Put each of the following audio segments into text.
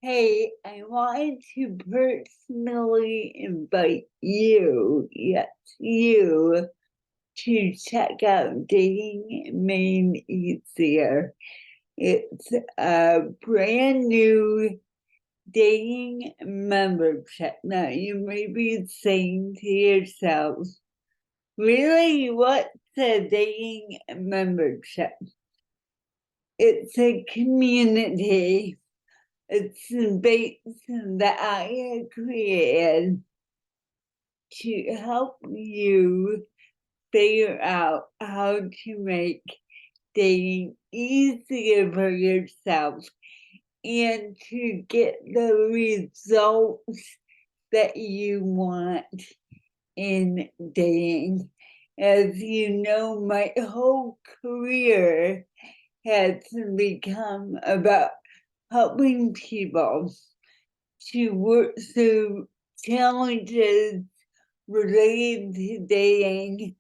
Hey, I wanted to personally invite you, yes, you, to check out Dating Made Easier. It's a brand new dating membership. Now, you may be saying to yourself, really, what's a dating membership? It's a community. It's space that I have created to help you figure out how to make dating easier for yourself and to get the results that you want in dating. As you know, my whole career has become about helping people to work through challenges related to dating,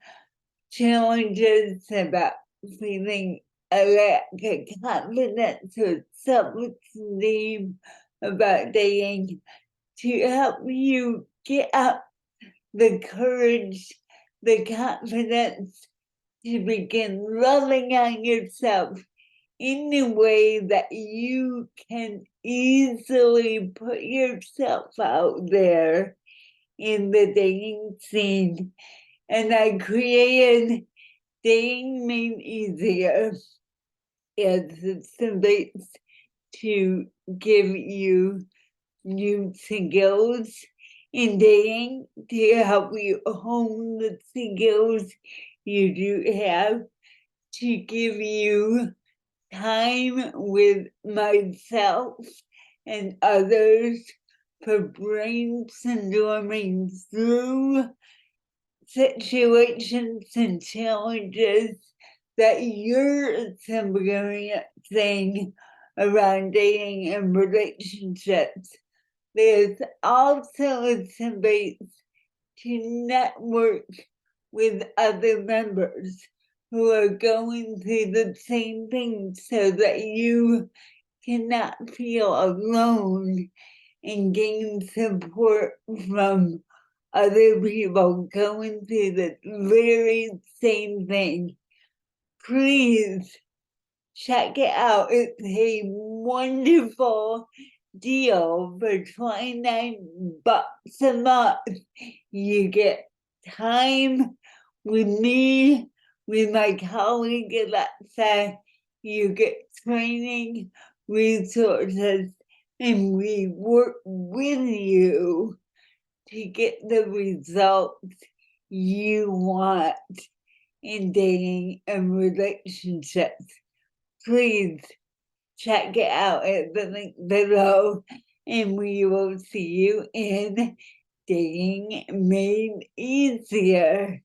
challenges about feeling a lack of confidence or self-esteem about dating, to help you get up the courage, the confidence to begin loving on yourself in a way that you can easily put yourself out there in the dating scene. And I created Dating Made Easier as a space to give you new skills in dating, to help you hone the skills you do have, to give you time with myself and others for brainstorming through situations and challenges that you're experiencing around dating and relationships. There's also a space to network with other members who are going through the same thing so that you cannot feel alone and gain support from other people going through the very same thing. Please check it out. It's a wonderful deal for 29 bucks a month. You get time with me, with my colleague Alexa. You get training, resources, and we work with you to get the results you want in dating and relationships. Please check it out at the link below, and we will see you in Dating Made Easier.